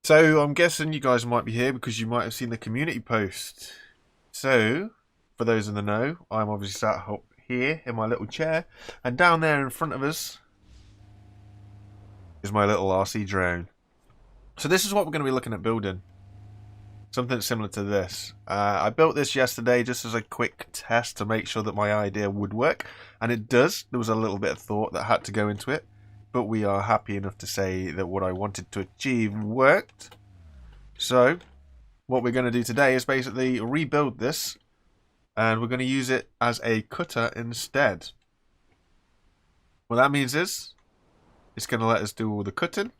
So I'm guessing you guys might be here because you might have seen the community post. So, for those in the know, I'm obviously sat up here in my little chair, and down there in front of us is my little RC drone. So this is what we're going to be looking at building. Something similar to this. I built this yesterday just as a quick test to make sure that my idea would work, and it does. There was a little bit of thought that had to go into it, but we are happy enough to say that what I wanted to achieve worked. So, what we're going to do today is basically rebuild this, and we're going to use it as a cutter instead. What that means is, it's going to let us do all the cutting,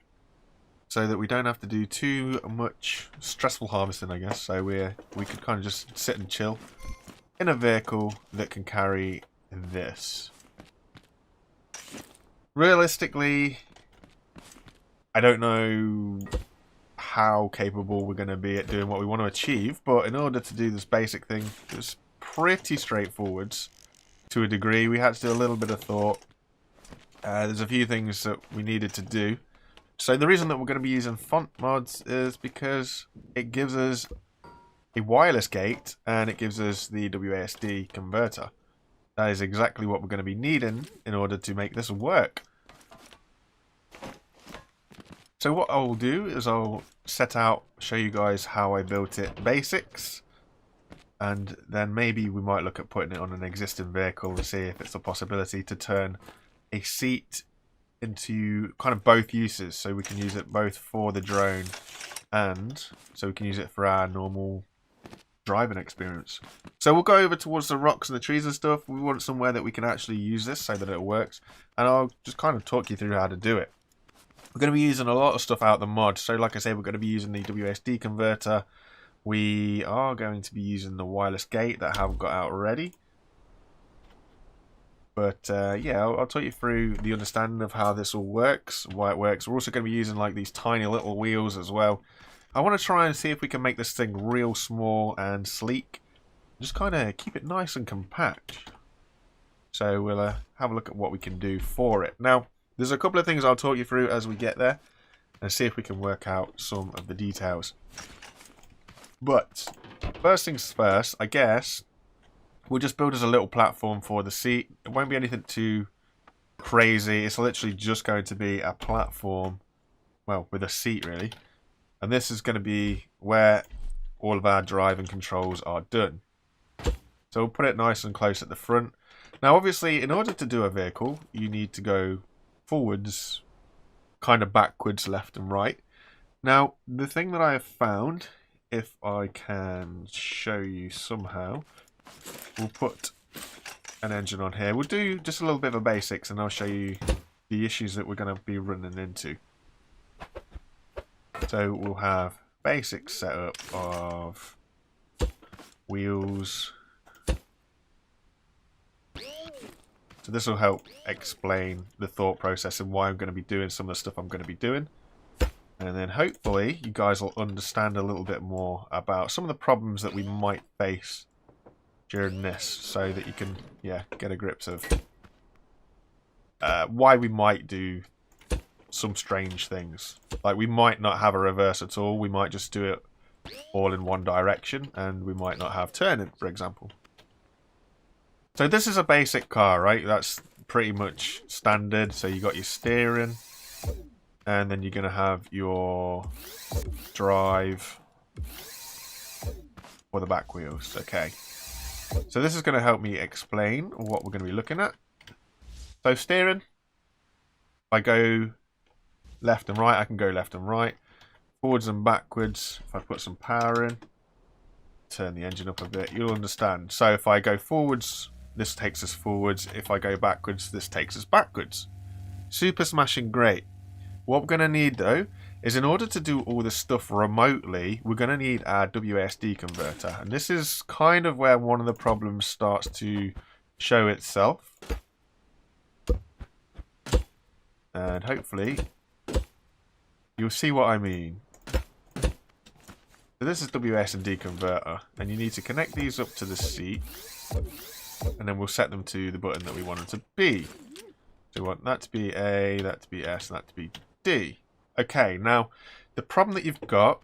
so that we don't have to do too much stressful harvesting, I guess. So we could kind of just sit and chill in a vehicle that can carry this. Realistically, I don't know how capable we're going to be at doing what we want to achieve, but in order to do this basic thing, it's pretty straightforward to a degree. We had to do a little bit of thought. There's a few things that we needed to do. So the reason that we're going to be using font mods is because it gives us a wireless gate and it gives us the WASD converter. That is exactly what we're going to be needing in order to make this work. So what I'll do is I'll set out, show you guys how I built it basics, and then maybe we might look at putting it on an existing vehicle and see if it's a possibility to turn a seat into kind of both uses, so we can use it both for the drone and so we can use it for our normal driving experience. So we'll go over towards the rocks and the trees and stuff. We want somewhere that we can actually use this so that it works, and I'll just kind of talk you through how to do it. We're going to be using a lot of stuff out of the mod. So like I say, we're going to be using the WSD converter. We are going to be using the wireless gate that I have got out already. But yeah, I'll talk you through the understanding of how this all works, why it works. We're also going to be using like these tiny little wheels as well. I want to try and see if we can make this thing real small and sleek. Just kind of keep it nice and compact. So we'll have a look at what we can do for it. Now, there's a couple of things I'll talk you through as we get there and see if we can work out some of the details. But first things first, I guess we'll just build as a little platform for the seat. It won't be anything too crazy. It's literally just going to be a platform, well, with a seat really. And this is going to be where all of our driving controls are done. So we'll put it nice and close at the front. Now obviously, in order to do a vehicle, you need to go forwards, kind of backwards, left and right. Now, the thing that I have found, if I can show you somehow, we'll put an engine on here. We'll do just a little bit of a basics and I'll show you the issues that we're going to be running into. So we'll have basic setup of wheels. So this will help explain the thought process and why I'm going to be doing some of the stuff I'm going to be doing. And then hopefully you guys will understand a little bit more about some of the problems that we might face during this, so that you can, yeah, get a grip of why we might do some strange things. Like we might not have a reverse at all, we might just do it all in one direction, and we might not have turning, for example. So this is a basic car, right? That's pretty much standard. So you got your steering, And then you're going to have your drive for the back wheels. Okay. So this is going to help me explain what we're going to be looking at. So steering, if I go left and right, I can go left and right. Forwards and backwards, if I put some power in, turn the engine up a bit, you'll understand. So if I go forwards, this takes us forwards. If I go backwards, this takes us backwards. Super smashing great. What we're going to need though is, in order to do all this stuff remotely, we're going to need our WASD converter. And this is kind of where one of the problems starts to show itself. And hopefully you'll see what I mean. So this is WASD converter, and you need to connect these up to the seat, and then we'll set them to the button that we want them to be. So we want that to be A, that to be S, and that to be D. Okay, now the problem that you've got,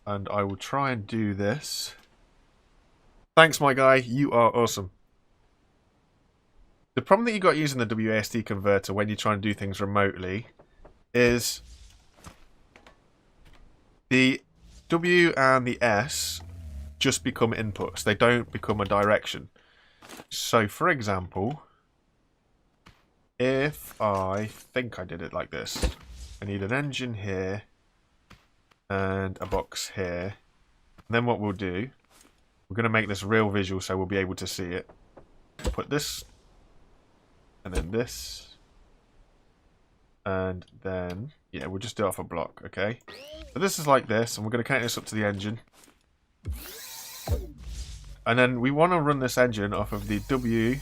and I will try and do this. Thanks, my guy, you are awesome. The problem that you got using the WASD converter when you try and do things remotely is the W and the S just become inputs. They don't become a direction. So, for example, if I think I did it like this, I need an engine here and a box here. And then what we'll do, we're going to make this real visual so we'll be able to see it. Put this, and then this, and then, yeah, we'll just do it off a block, okay? So this is like this, and we're going to connect this up to the engine. And then we want to run this engine off of the W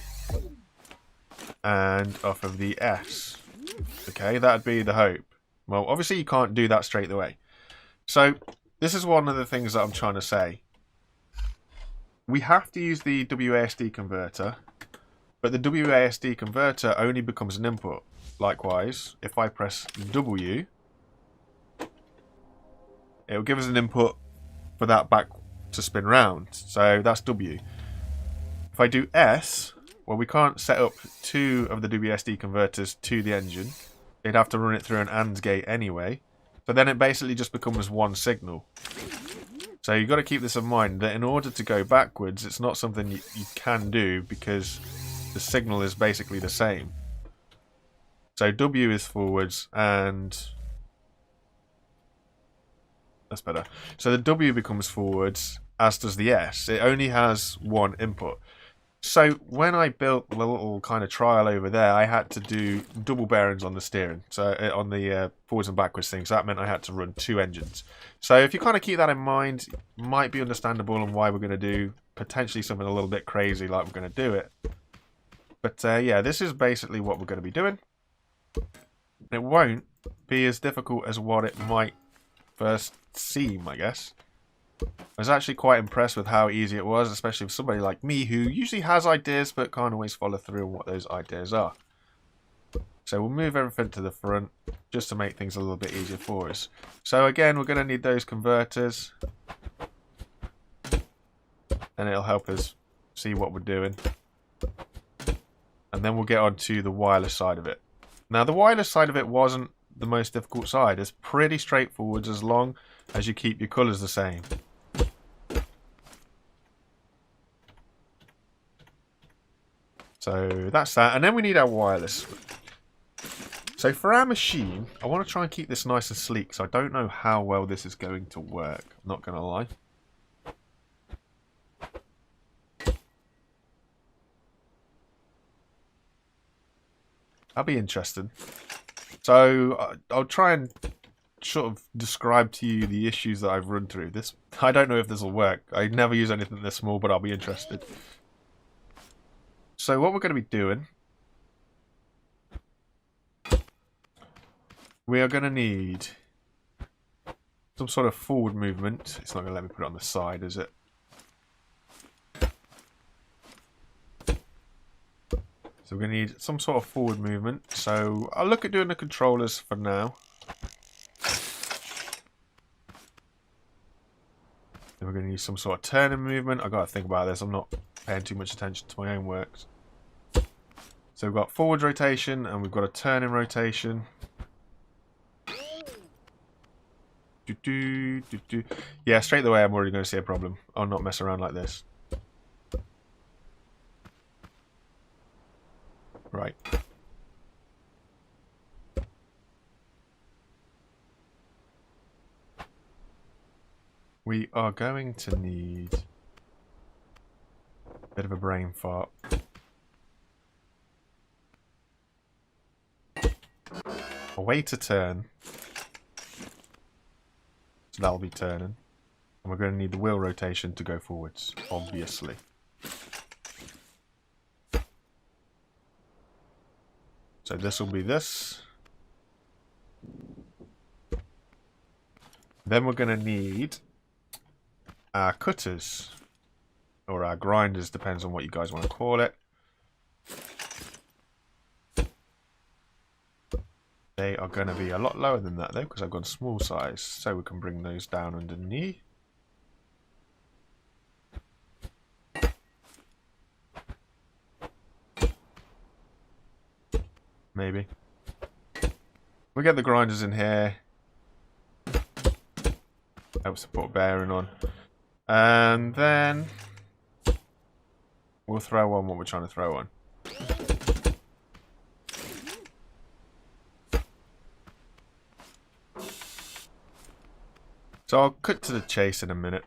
and off of the S. Okay, that'd be the hope. Well, obviously you can't do that straight away. So this is one of the things that I'm trying to say. We have to use the WASD converter, but the WASD converter only becomes an input. Likewise, if I press W, it will give us an input for that back to spin round. So that's W. If I do S, well, we can't set up two of the WASD converters to the engine. They'd have to run it through an AND gate anyway. So then it basically just becomes one signal. So you've got to keep this in mind, that in order to go backwards, it's not something you can do because the signal is basically the same. So W is forwards and... that's better. So the W becomes forwards, as does the S. It only has one input. So when I built the little kind of trial over there, I had to do double bearings on the steering, so on the forwards and backwards thing. So that meant I had to run two engines. So if you kind of keep that in mind, it might be understandable on why we're going to do potentially something a little bit crazy like we're going to do it. But yeah, this is basically what we're going to be doing. It won't be as difficult as what it might first seem, I guess. I was actually quite impressed with how easy it was, especially with somebody like me who usually has ideas but can't always follow through on what those ideas are. So we'll move everything to the front just to make things a little bit easier for us. So again, we're going to need those converters, and it'll help us see what we're doing. And then we'll get on to the wireless side of it. Now the wireless side of it wasn't the most difficult side. It's pretty straightforward as long as you keep your colours the same. So that's that, and then we need our wireless. So for our machine, I want to try and keep this nice and sleek, so I don't know how well this is going to work, I'm not going to lie. That'll be interesting. So I'll try and sort of describe to you the issues that I've run through. This, I don't know if this will work. I never use anything this small, but I'll be interested. So what we're going to be doing, we are going to need some sort of forward movement. It's not going to let me put it on the side, is it? So we're going to need some sort of forward movement. So I'll look at doing the controllers for now. Then we're going to need some sort of turning movement. I've got to think about this. I'm not paying too much attention to my own works. So we've got forward rotation and we've got a turning rotation. Yeah, straight away I'm already going to see a problem. I'll not mess around like this. Right. We are going to need a bit of a brain fart. A way to turn. So that'll be turning. And we're going to need the wheel rotation to go forwards, obviously. So this will be this. Then we're going to need our cutters. Or our grinders, depends on what you guys want to call it. They are going to be a lot lower than that though, because I've gone small size. So we can bring those down underneath. Maybe. We'll get the grinders in here. Helps to put a bearing on. And then we'll throw on what we're trying to throw on. So I'll cut to the chase in a minute.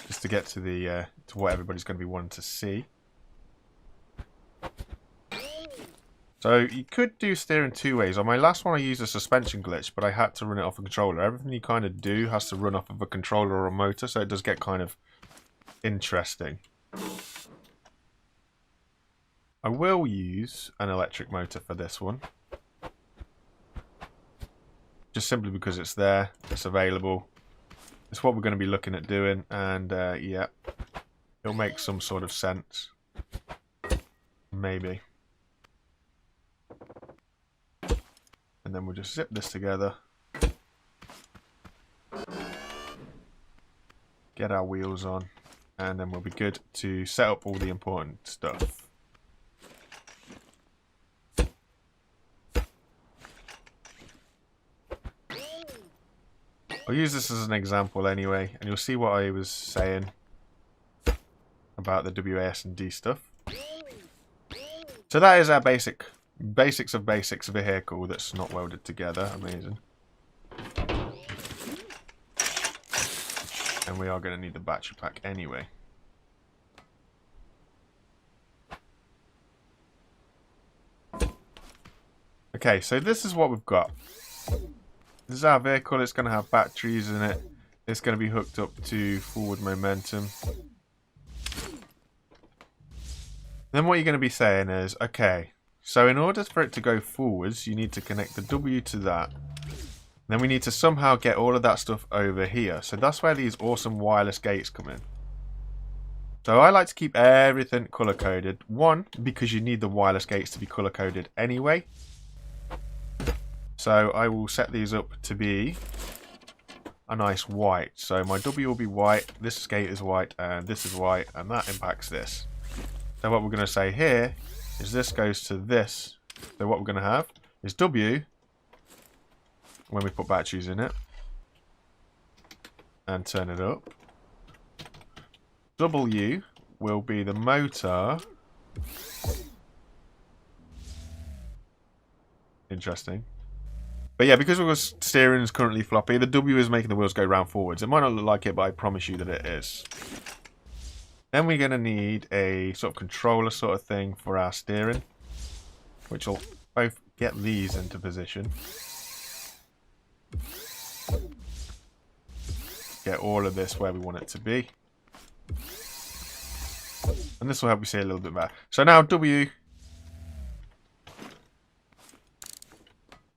Just to get to the to what everybody's going to be wanting to see. So you could do steering two ways. On my last one I used a suspension glitch, but I had to run it off a controller. Everything you kind of do has to run off of a controller or a motor, so it does get kind of interesting. I will use an electric motor for this one. Just simply because it's there, it's available. It's what we're going to be looking at doing, and yeah, it'll make some sort of sense. Maybe. And then we'll just zip this together. Get our wheels on. And then we'll be good to set up all the important stuff. I'll use this as an example anyway. And you'll see what I was saying about the WAS and D stuff. So that is our basics of basics vehicle that's not welded together. Amazing. And we are going to need the battery pack anyway. Okay, so this is what we've got. This is our vehicle. It's going to have batteries in it. It's going to be hooked up to forward momentum. Then what you're going to be saying is, okay, so in order for it to go forwards, you need to connect the W to that. Then we need to somehow get all of that stuff over here. So that's where these awesome wireless gates come in. So I like to keep everything color-coded. One, because you need the wireless gates to be color-coded anyway. So I will set these up to be a nice white. So my W will be white, this gate is white, and this is white, and that impacts this. So what we're going to say here is this goes to this. So what we're going to have is W, when we put batteries in it, and turn it up. W will be the motor. Interesting. But yeah, because our steering is currently floppy, the W is making the wheels go round forwards. It might not look like it, but I promise you that it is. Then we're going to need a sort of controller sort of thing for our steering, which will both get these into position. Get all of this where we want it to be. And this will help you see a little bit better. So now W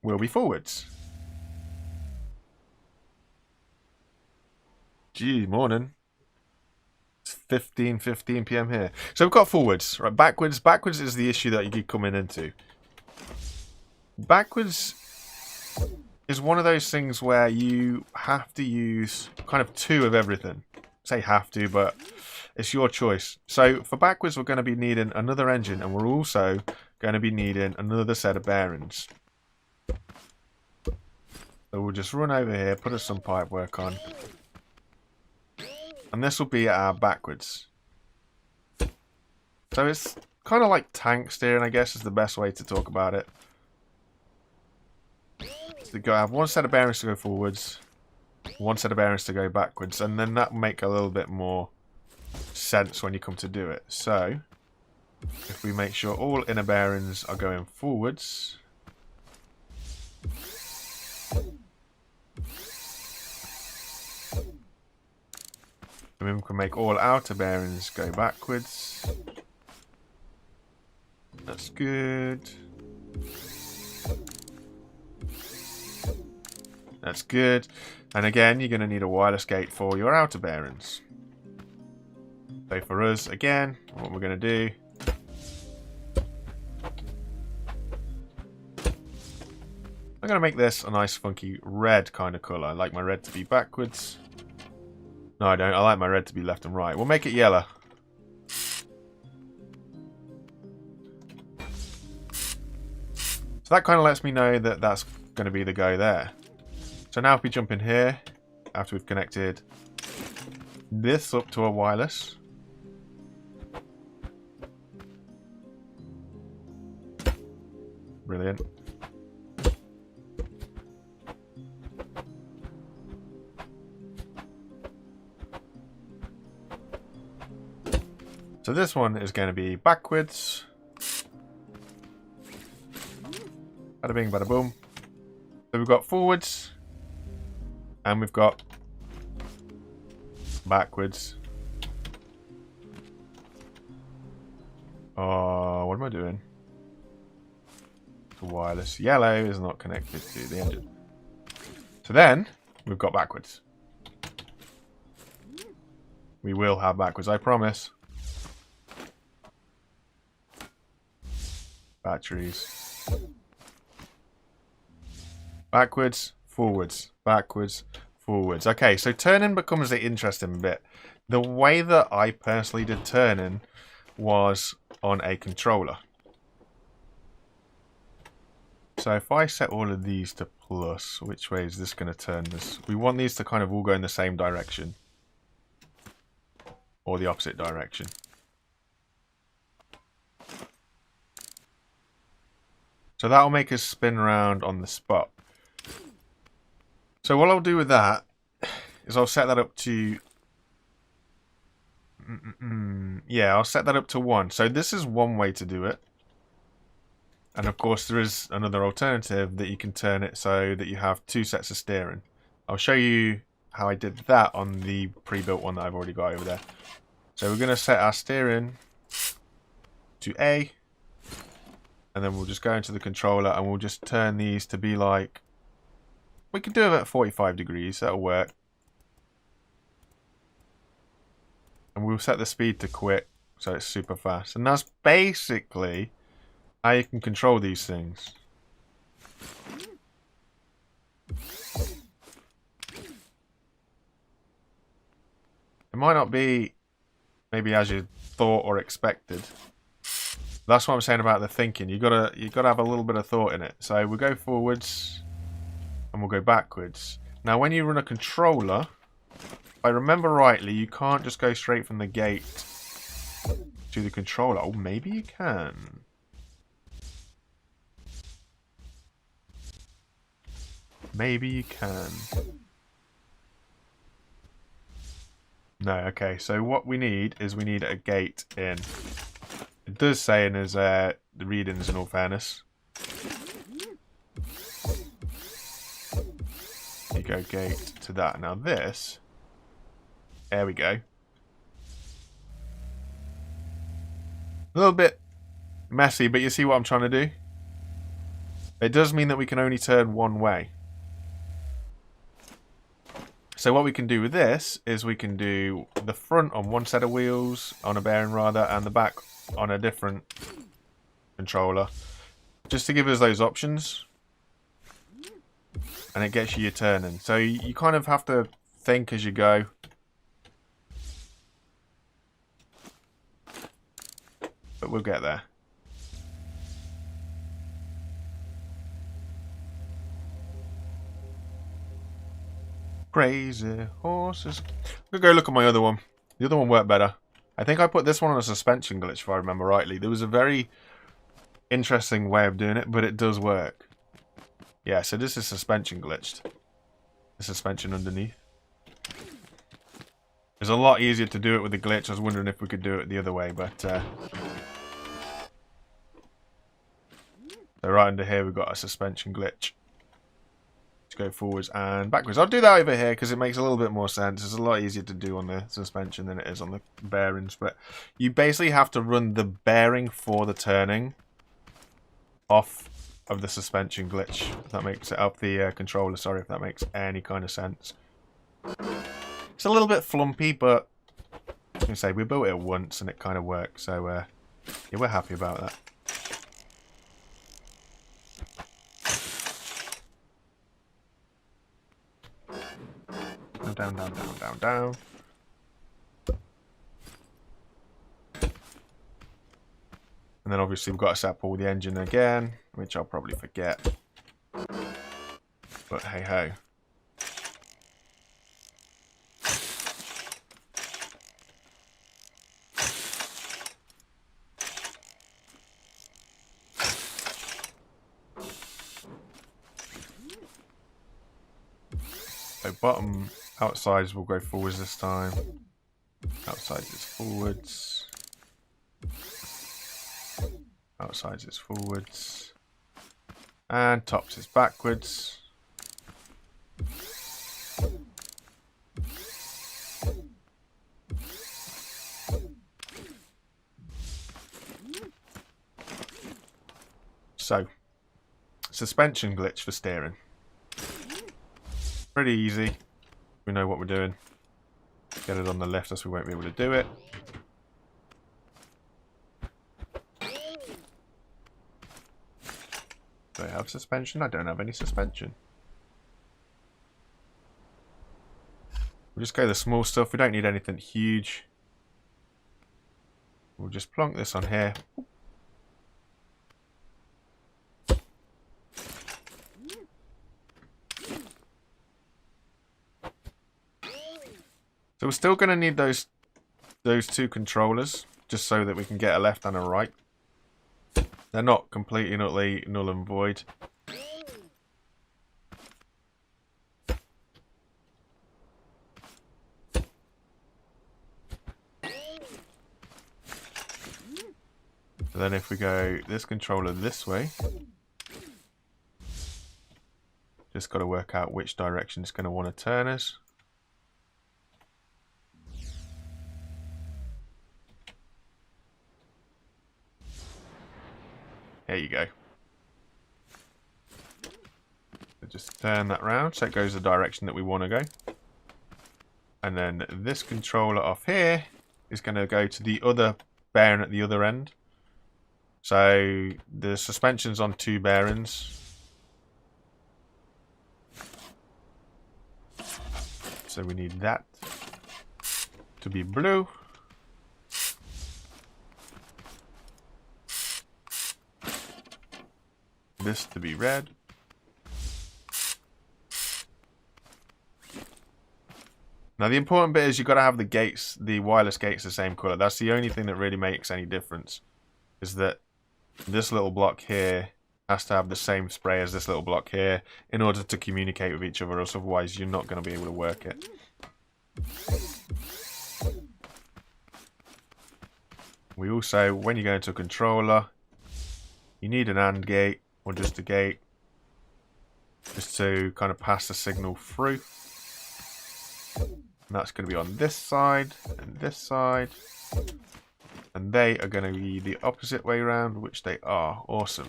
will be forwards. Gee, morning. It's 15:15 PM here. So we've got forwards, right? Backwards. Backwards is the issue that you keep coming into. Backwards is one of those things where you have to use kind of two of everything. I say have to, but it's your choice. So for backwards, we're going to be needing another engine, and we're also going to be needing another set of bearings. So we'll just run over here, put us some pipe work on. And this will be our backwards. So it's kind of like tank steering, I guess, is the best way to talk about it. So you have one set of bearings to go forwards, one set of bearings to go backwards, and then that will make a little bit more sense when you come to do it. So if we make sure all inner bearings are going forwards, and then we can make all outer bearings go backwards. That's good. That's good. And again, you're going to need a wireless gate for your outer bearings. So for us, again, what we're going to do, I'm going to make this a nice funky red kind of colour. I like my red to be backwards. No, I don't. I like my red to be left and right. We'll make it yellow. So that kind of lets me know that that's going to be the go there. So now if we jump in here, after we've connected this up to a wireless. Brilliant. So this one is going to be backwards. Bada bing, bada boom. So we've got forwards. And we've got backwards. Oh, what am I doing? The wireless. Yellow is not connected to the engine. So then, we've got backwards. We will have backwards, I promise. Batteries. Backwards, forwards, backwards, forwards. Okay, so turning becomes the interesting bit. The way that I personally did turning was on a controller. So if I set all of these to plus, which way is this going to turn this? We want these to kind of all go in the same direction. Or the opposite direction. So that'll make us spin around on the spot. So what I'll do with that is I'll set that up to... Yeah, I'll set that up to 1. So this is one way to do it. And of course there is another alternative that you can turn it so that you have 2 sets of steering. I'll show you how I did that on the pre-built one that I've already got over there. So we're going to set our steering to A. And then we'll just go into the controller and we'll just turn these to be like... We can do them at 45 degrees, that'll work. And we'll set the speed to quit, so it's super fast. And that's basically how you can control these things. It might not be maybe as you thought or expected. That's what I'm saying about the thinking. You gotta have a little bit of thought in it. So we'll go forwards. And we'll go backwards. Now when you run a controller, if I remember rightly, you can't just go straight from the gate to the controller. Oh, maybe you can. Maybe you can. No, okay. So what we need is we need a gate in. It does say in his the readings, in all fairness. You go gate to that. Now this, there we go. A little bit messy, but you see what I'm trying to do? It does mean that we can only turn one way. So what we can do with this is we can do the front on one set of wheels, on a bearing rather, and the back on a different controller. Just to give us those options. And it gets you your turning. So you kind of have to think as you go. But we'll get there. Crazy horses. I'm gonna go look at my other one. The other one worked better. I think I put this one on a suspension glitch if I remember rightly. There was a very interesting way of doing it, but it does work. Yeah, so this is suspension glitched. The suspension underneath. It's a lot easier to do it with the glitch. I was wondering if we could do it the other way, but so right under here we've got a suspension glitch. Let's go forwards and backwards. I'll do that over here because it makes a little bit more sense. It's a lot easier to do on the suspension than it is on the bearings, but you basically have to run the bearing for the turning off of the suspension glitch, if that makes it, off the controller, sorry, if that makes any kind of sense. It's a little bit flumpy, but I was going to say, we built it once and it kind of worked, so yeah, we're happy about that. Down, down, down, down, down. And then obviously we've got to set up all the engine again, which I'll probably forget. But hey ho. So bottom outsides will go forwards this time. Outsides is forwards. Outsides is forwards. And tops is backwards. So, suspension glitch for steering. Pretty easy. We know what we're doing. Get it on the left, else we won't be able to do it. Do I have suspension? I don't have any suspension. We'll just go the small stuff. We don't need anything huge. We'll just plonk this on here. So we're still going to need those two controllers, just so that we can get a left and a right. They're not completely and utterly null and void. So then if we go this controller this way, just got to work out which direction it's going to want to turn us. There you go. So just turn that round so it goes the direction that we want to go. And then this controller off here is going to go to the other bearing at the other end. So the suspension's on 2 bearings. So we need that to be blue. This to be red. Now the important bit is you've got to have the gates, the wireless gates, the same color. That's the only thing that really makes any difference. Is that this little block here has to have the same spray as this little block here in order to communicate with each other, else otherwise you're not going to be able to work it. We also, when you go into a controller, you need an AND gate. Or just a gate, just to kind of pass the signal through. And that's going to be on this side and this side. And they are going to be the opposite way around, which they are. Awesome.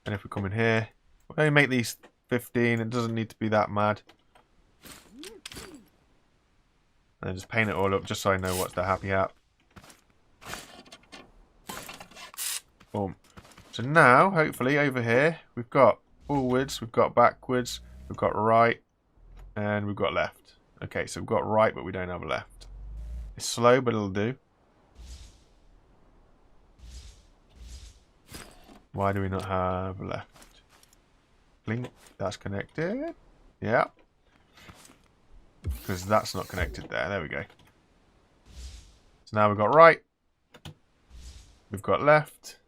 And if we come in here, we'll only make these 15. It doesn't need to be that mad. And just paint it all up just so I know what's the happy at. Boom. So now, hopefully, over here, we've got forwards, we've got backwards, we've got right, and we've got left. Okay, so we've got right, but we don't have left. It's slow, but it'll do. Why do we not have left? Blink, that's connected. Yeah. because that's not connected there. There we go. So now we've got right. We've got left.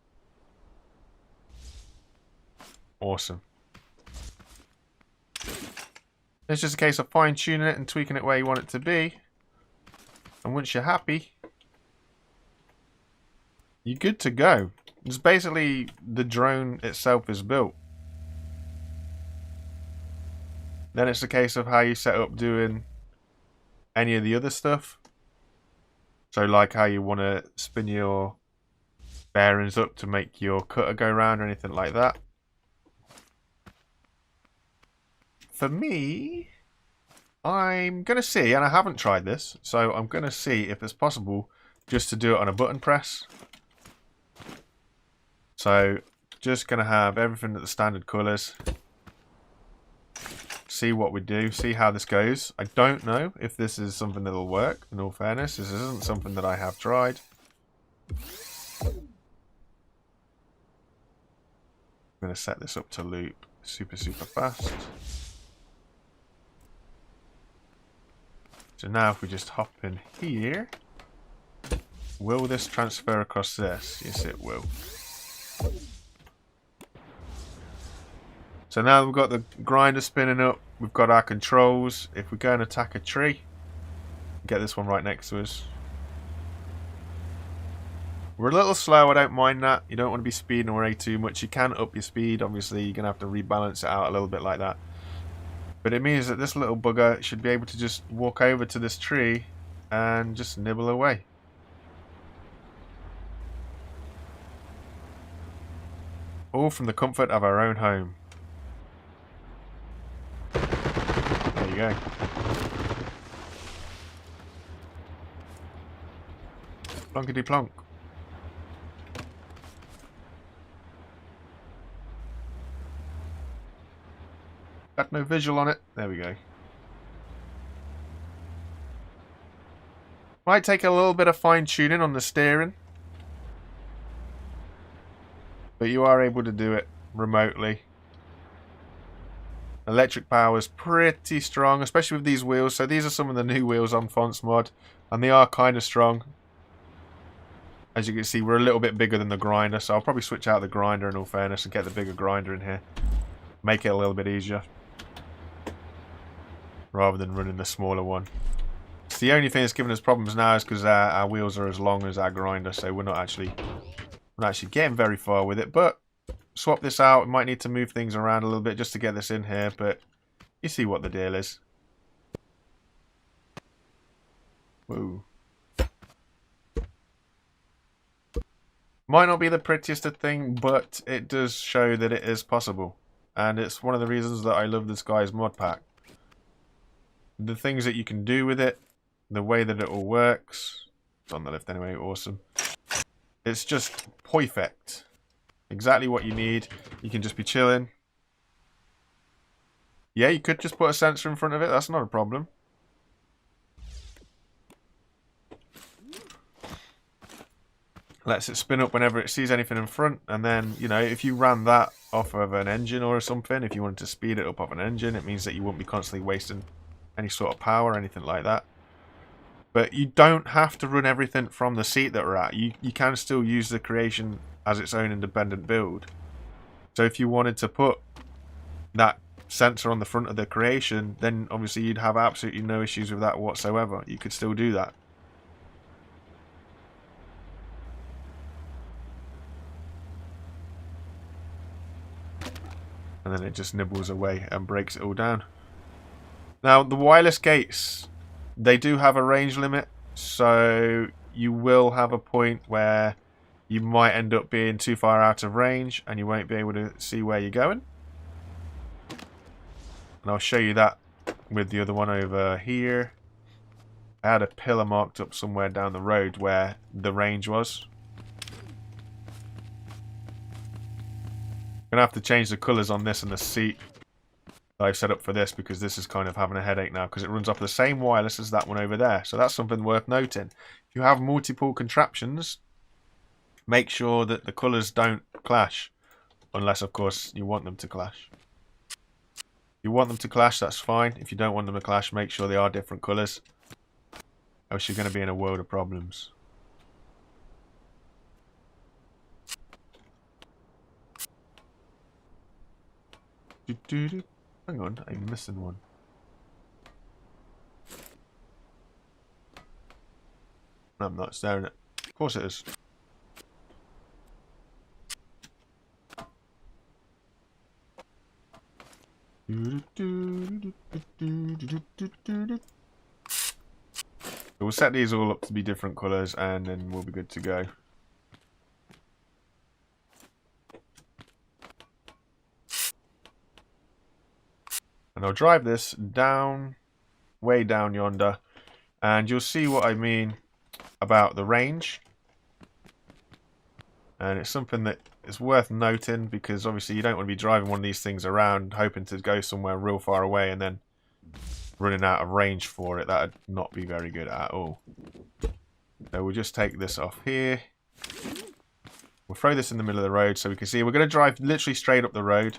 Awesome. It's just a case of fine-tuning it and tweaking it where you want it to be. And once you're happy, you're good to go. It's basically the drone itself is built. Then it's a case of how you set up doing any of the other stuff. So like how you want to spin your bearings up to make your cutter go round or anything like that. For me, I'm going to see, and I haven't tried this, so I'm going to see if it's possible just to do it on a button press. So just going to have everything at the standard colours. See what we do, see how this goes. I don't know if this is something that'll work, in all fairness. This isn't something that I have tried. I'm going to set this up to loop super fast. So now if we just hop in here, will this transfer across this? Yes, it will. So now we've got the grinder spinning up, we've got our controls. If we go and attack a tree, get this one right next to us. We're a little slow, I don't mind that. You don't want to be speeding away too much. You can up your speed, obviously you're going to have to rebalance it out a little bit like that. But it means that this little bugger should be able to just walk over to this tree and just nibble away. All from the comfort of our own home. There you go. Plonkety plonk. Got no visual on it. There we go. Might take a little bit of fine tuning on the steering, but you are able to do it remotely. Electric power is pretty strong, especially with these wheels. So these are some of the new wheels on Fonts Mod, and they are kind of strong. As you can see, we're a little bit bigger than the grinder, so I'll probably switch out the grinder in all fairness and get the bigger grinder in here. Make it a little bit easier, rather than running the smaller one. It's the only thing that's giving us problems now is because our wheels are as long as our grinder, so we're not actually getting very far with it. But swap this out. We might need to move things around a little bit just to get this in here, but you see what the deal is. Woo. Might not be the prettiest thing, but it does show that it is possible. And it's one of the reasons that I love this guy's mod pack. The things that you can do with it, the way that it all works. It's on the left anyway, awesome. It's just perfect. Exactly what you need. You can just be chilling. Yeah, you could just put a sensor in front of it, that's not a problem. Lets it spin up whenever it sees anything in front, and then, you know, if you ran that off of an engine or something, if you wanted to speed it up off an engine, it means that you wouldn't be constantly wasting any sort of power or anything like that. But you don't have to run everything from the seat that we're at. You can still use the Creation as its own independent build. So if you wanted to put that sensor on the front of the Creation, then obviously you'd have absolutely no issues with that whatsoever. You could still do that. And then it just nibbles away and breaks it all down. Now, the wireless gates, they do have a range limit, so you will have a point where you might end up being too far out of range and you won't be able to see where you're going. And I'll show you that with the other one over here. I had a pillar marked up somewhere down the road where the range was. Gonna have to change the colours on this and the seat that I've set up for this, because this is kind of having a headache now because it runs off the same wireless as that one over there. So that's something worth noting. If you have multiple contraptions, make sure that the colours don't clash, unless of course you want them to clash. If you want them to clash, that's fine. If you don't want them to clash, make sure they are different colours. Else you're going to be in a world of problems. Hang on, I'm missing one. No, I'm not staring at it. Of course it is. We'll set these all up to be different colours and then we'll be good to go. And I'll drive this down, way down yonder, and you'll see what I mean about the range. And it's something that is worth noting because obviously you don't want to be driving one of these things around hoping to go somewhere real far away and then running out of range for it. That would not be very good at all. So we'll just take this off here. We'll throw this in the middle of the road so we can see. We're going to drive literally straight up the road.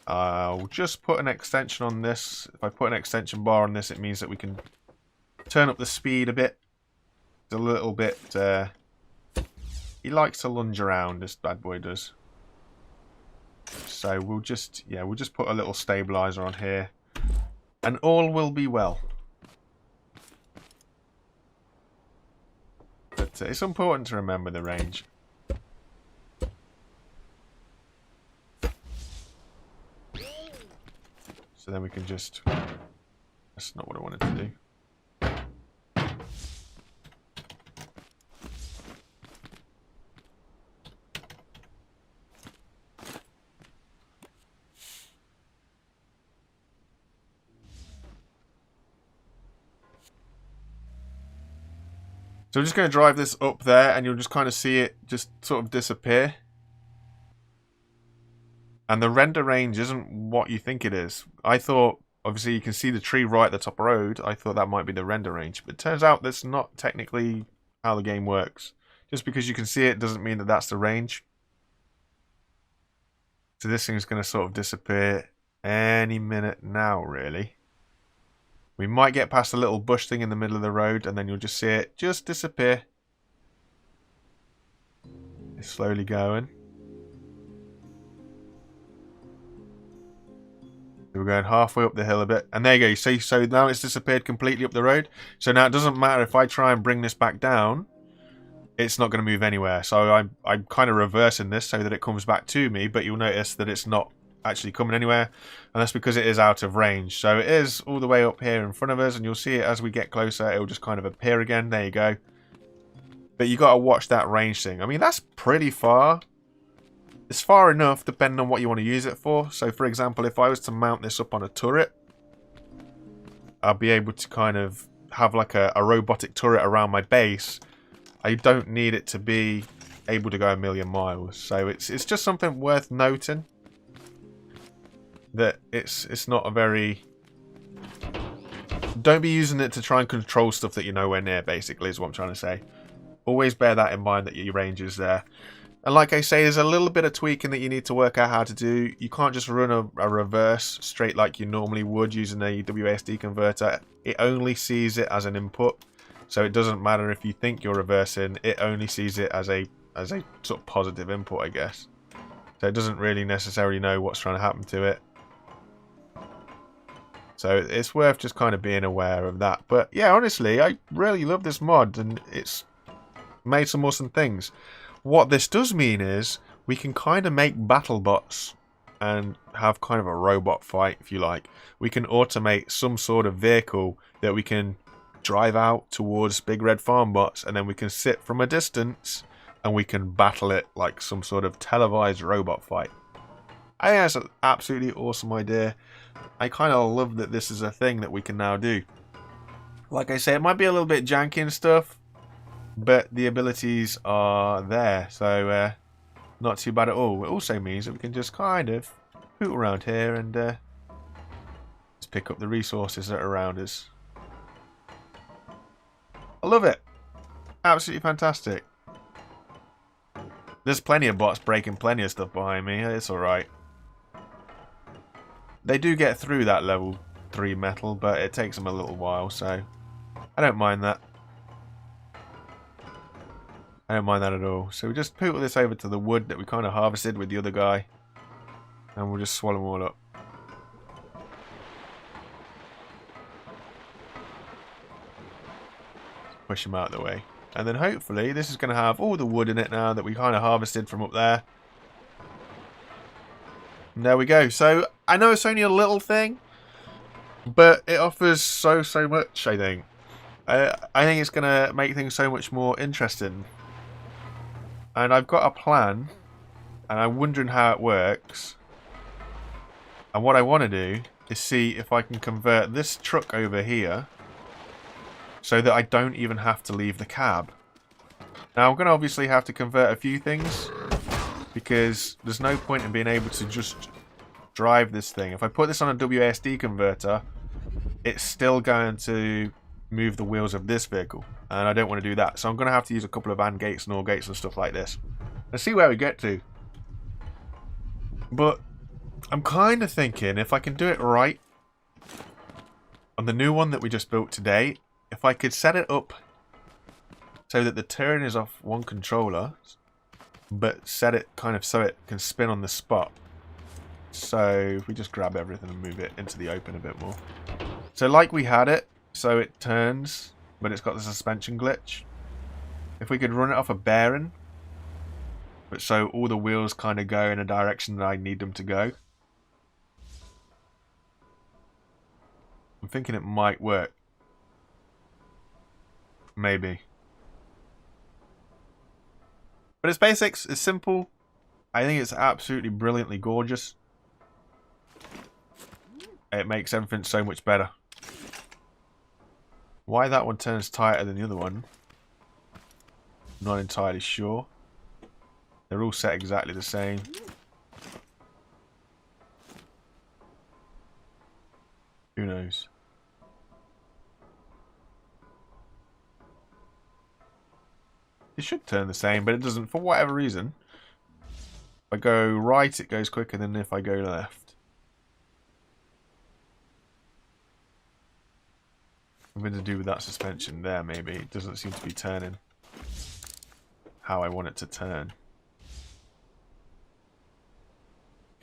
I'll just put an extension on this. If I put an extension bar on this, it means that we can turn up the speed a bit. It's a little bit... he likes to lunge around, this bad boy does. So we'll just put a little stabilizer on here. And all will be well. But it's important to remember the range. So then we can just... That's not what I wanted to do. So I'm just going to drive this up there and you'll just kind of see it just sort of disappear. And the render range isn't what you think it is. I thought, obviously you can see the tree right at the top of the road. I thought that might be the render range. But it turns out that's not technically how the game works. Just because you can see it doesn't mean that that's the range. So this thing's going to sort of disappear any minute now, really. We might get past a little bush thing in the middle of the road and then you'll just see it just disappear. It's slowly going. We're going halfway up the hill a bit. And there you go. You see, so now it's disappeared completely up the road. So now it doesn't matter if I try and bring this back down. It's not going to move anywhere. So I'm kind of reversing this so that it comes back to me. But you'll notice that it's not actually coming anywhere. And that's because it is out of range. So it is all the way up here in front of us. And you'll see it as we get closer. It'll just kind of appear again. There you go. But you got to watch that range thing. I mean, that's pretty far. It's far enough depending on what you want to use it for. So for example, if I was to mount this up on a turret, I'll be able to kind of have like a robotic turret around my base. I don't need it to be able to go a million miles. So it's just something worth noting. That it's not a very... Don't be using it to try and control stuff that you're nowhere near, basically, is what I'm trying to say. Always bear that in mind that your range is there. And like I say, there's a little bit of tweaking that you need to work out how to do. You can't just run a reverse straight like you normally would using a WASD converter. It only sees it as an input. So it doesn't matter if you think you're reversing. It only sees it as a sort of positive input, I guess. So it doesn't really necessarily know what's trying to happen to it. So it's worth just kind of being aware of that. But yeah, honestly, I really love this mod and it's made some awesome things. What this does mean is we can kind of make battle bots and have kind of a robot fight, if you like. We can automate some sort of vehicle that we can drive out towards big red farm bots, and then we can sit from a distance and we can battle it like some sort of televised robot fight. I think that's an absolutely awesome idea. I kind of love that this is a thing that we can now do. Like I say, it might be a little bit janky and stuff, but the abilities are there, so not too bad at all. It also means that we can just kind of hoot around here and just pick up the resources that are around us. I love it. Absolutely fantastic. There's plenty of bots breaking plenty of stuff behind me. It's alright. they do get through that level 3 metal, but it takes them a little while, so I don't mind that. I don't mind that at all. So we just put this over to the wood that we kind of harvested with the other guy, and we'll just swallow them all up. Push them out of the way. And then hopefully this is going to have all the wood in it now that we kind of harvested from up there. And there we go. So I know it's only a little thing, but it offers so much, I think. I think it's going to make things so much more interesting. And I've got a plan, and I'm wondering how it works. And what I want to do is see if I can convert this truck over here so that I don't even have to leave the cab. Now I'm going to obviously have to convert a few things, because there's no point in being able to just drive this thing. If I put this on a WASD converter, it's still going to move the wheels of this vehicle, and I don't want to do that. So I'm going to have to use a couple of AND gates and OR gates and stuff like this. Let's see where we get to. But I'm kind of thinking if I can do it right on the new one that we just built today, if I could set it up so that the turn is off one controller, but set it kind of so it can spin on the spot. So if we just grab everything and move it into the open a bit more. So like we had it, so it turns, but it's got the suspension glitch. If we could run it off a bearing, but so all the wheels kind of go in a direction that I need them to go. I'm thinking it might work. Maybe. But it's basics, it's simple. I think it's absolutely brilliantly gorgeous. It makes everything so much better. Why that one turns tighter than the other one, I'm not entirely sure. They're all set exactly the same. Who knows? It should turn the same, but it doesn't for whatever reason. If I go right, it goes quicker than if I go left. Something to do with that suspension there, maybe. It doesn't seem to be turning how I want it to turn.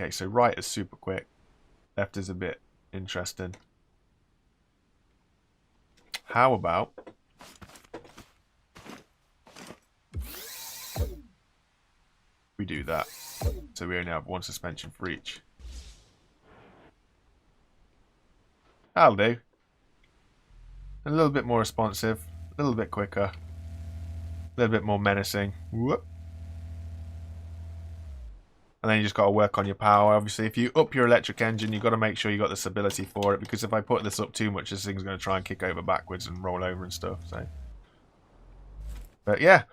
Okay, so right is super quick. Left is a bit interesting. How about we do that? So we only have one suspension for each. That'll do. A little bit more responsive, a little bit quicker, a little bit more menacing. Whoop. And then you just got to work on your power. Obviously, if you up your electric engine, you've got to make sure you got the stability for it, because if I put this up too much, this thing's going to try and kick over backwards and roll over and stuff. So, but yeah,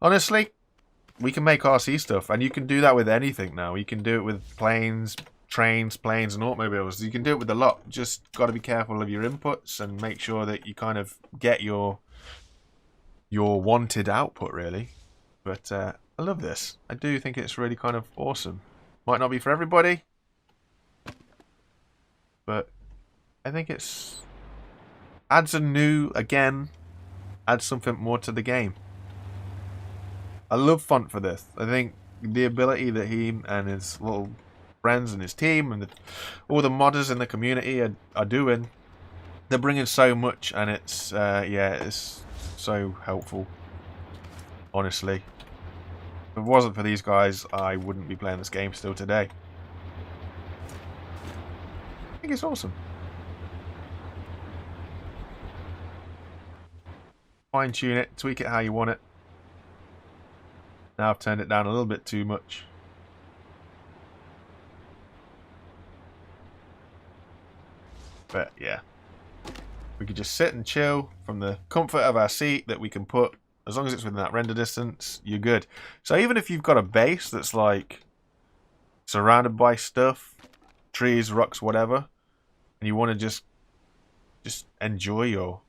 honestly, we can make RC stuff, and you can do that with anything now. You can do it with planes, trains, planes, and automobiles. You can do it with a lot. Just got to be careful of your inputs and make sure that you kind of get your wanted output, really. But I love this. I do think it's really kind of awesome. Might not be for everybody, but I think it's adds adds something more to the game. I love Font for this. I think the ability that he and his little friends and his team and all the modders in the community are doing, they're bringing so much, and it's yeah, it's so helpful. Honestly, if it wasn't for these guys, I wouldn't be playing this game still today. I think it's awesome. Fine tune it, tweak it how you want it. Now I've turned it down a little bit too much. But yeah, we could just sit and chill from the comfort of our seat that we can put, as long as it's within that render distance, you're good. So even if you've got a base that's like surrounded by stuff, trees, rocks, whatever, and you want to just enjoy your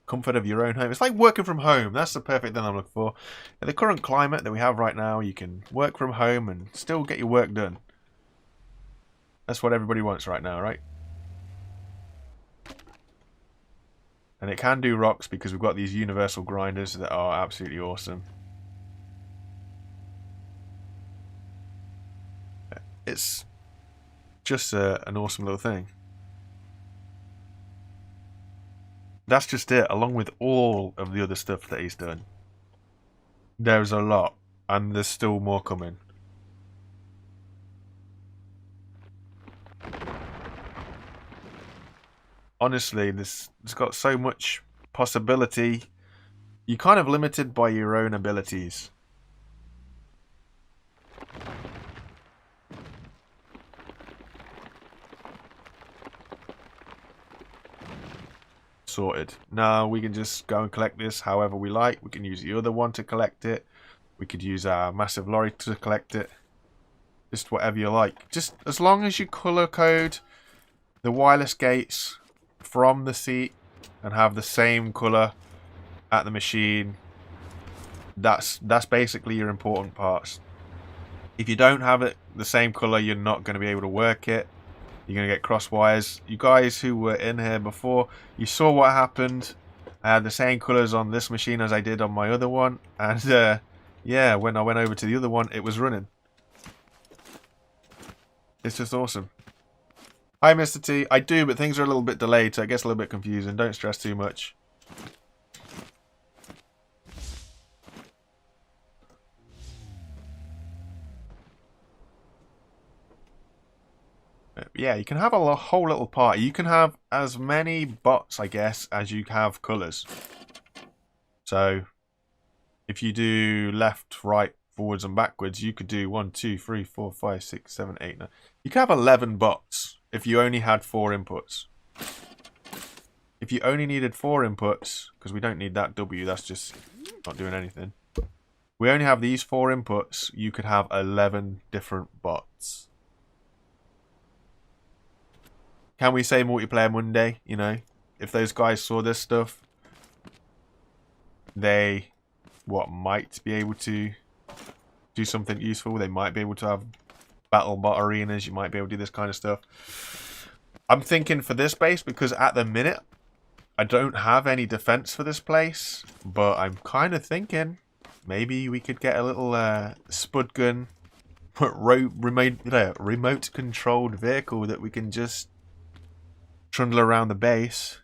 comfort of your own home. It's like working from home. That's the perfect thing I'm looking for. In the current climate that we have right now, you can work from home and still get your work done. That's what everybody wants right now, right? And it can do rocks because we've got these universal grinders that are absolutely awesome. It's just an awesome little thing. That's just it, along with all of the other stuff that he's done. There's a lot, and there's still more coming. Honestly, it's got so much possibility. You're kind of limited by your own abilities. Sorted. Now we can just go and collect this however we like. We can use the other one to collect it. We could use our massive lorry to collect it. Just whatever you like. Just as long as you color code the wireless gates from the seat and have the same color at the machine, that's basically your important parts. If you don't have it the same color, you're not going to be able to work it. You're going to get cross wires. You guys who were in here before, you saw what happened. I had the same colors on this machine as I did on my other one. And yeah, when I went over to the other one, it was running. It's just awesome. Hi, Mr. T. I do, but things are a little bit delayed, so it gets a little bit confusing. Don't stress too much. Yeah, you can have a whole little party. You can have as many bots, I guess, as you have colours. So, if you do left, right, forwards and backwards, you could do 1, 2, 3, 4, 5, 6, 7, 8, 9. You could have 11 bots if you only had 4 inputs. If you only needed 4 inputs, because we don't need that W, that's just not doing anything. We only have these 4 inputs, you could have 11 different bots. Can we say Multiplayer Monday? You know, if those guys saw this stuff, they might be able to do something useful. They might be able to have battle bot arenas. You might be able to do this kind of stuff. I'm thinking for this base, because at the minute I don't have any defense for this place, but I'm kind of thinking maybe we could get a little spud gun remote controlled vehicle that we can just trundle around the base.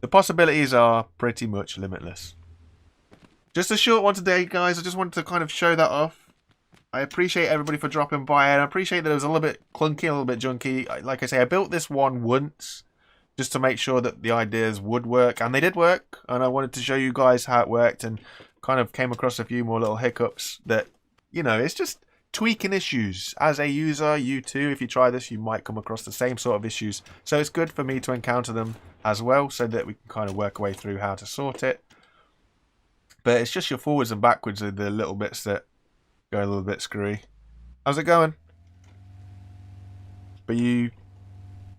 The possibilities are pretty much limitless. Just a short one today, guys. I just wanted to kind of show that off. I appreciate everybody for dropping by, and I appreciate that it was a little bit clunky, a little bit junky. Like I say, I built this one once just to make sure that the ideas would work, and they did work, and I wanted to show you guys how it worked, and kind of came across a few more little hiccups that, you know, it's just tweaking issues. As a user, you too, if you try this, you might come across the same sort of issues. So it's good for me to encounter them as well, so that we can kind of work our way through how to sort it. But it's just your forwards and backwards are the little bits that go a little bit screwy. How's it going? But you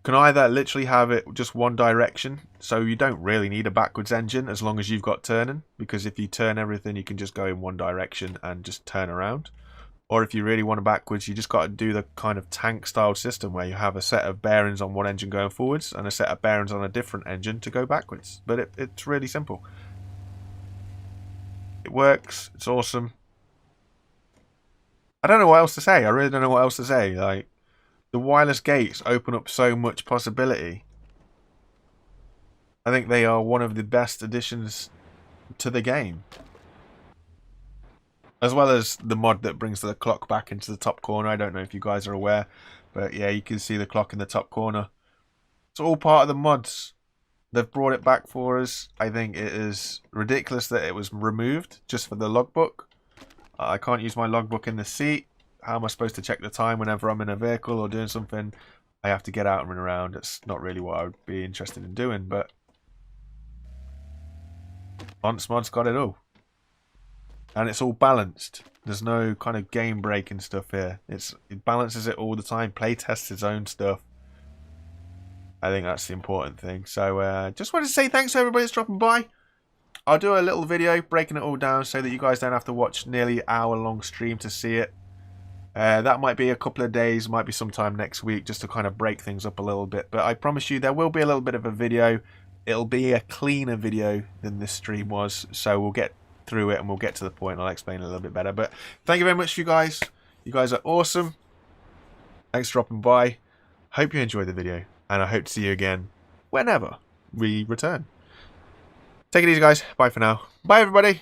can either literally have it just one direction, so you don't really need a backwards engine as long as you've got turning, because if you turn everything, you can just go in one direction and just turn around. Or if you really want a backwards, you just got to do the kind of tank style system where you have a set of bearings on one engine going forwards and a set of bearings on a different engine to go backwards. But it's really simple. It works. It's awesome. I don't know what else to say. I really don't know what else to say. Like, the wireless gates open up so much possibility. I think they are one of the best additions to the game. As well as the mod that brings the clock back into the top corner. I don't know if you guys are aware, but yeah, you can see the clock in the top corner. It's all part of the mods. They've brought it back for us. I think it is ridiculous that it was removed just for the logbook. I can't use my logbook in the seat. How am I supposed to check the time whenever I'm in a vehicle or doing something? I have to get out and run around. It's not really what I would be interested in doing, but Once Mod's got it all. And it's all balanced. There's no kind of game breaking stuff here. It balances it all the time. Play tests its own stuff. I think that's the important thing. So just wanted to say thanks to everybody that's dropping by. I'll do a little video breaking it all down so that you guys don't have to watch nearly an hour long stream to see it. That might be a couple of days, might be sometime next week, just to kind of break things up a little bit. But I promise you there will be a little bit of a video. It'll be a cleaner video than this stream was, so we'll get through it and we'll get to the point and I'll explain it a little bit better. But thank you very much, you guys. You guys are awesome. Thanks for dropping by. Hope you enjoyed the video, and I hope to see you again whenever we return. Take it easy, guys. Bye for now. Bye, everybody.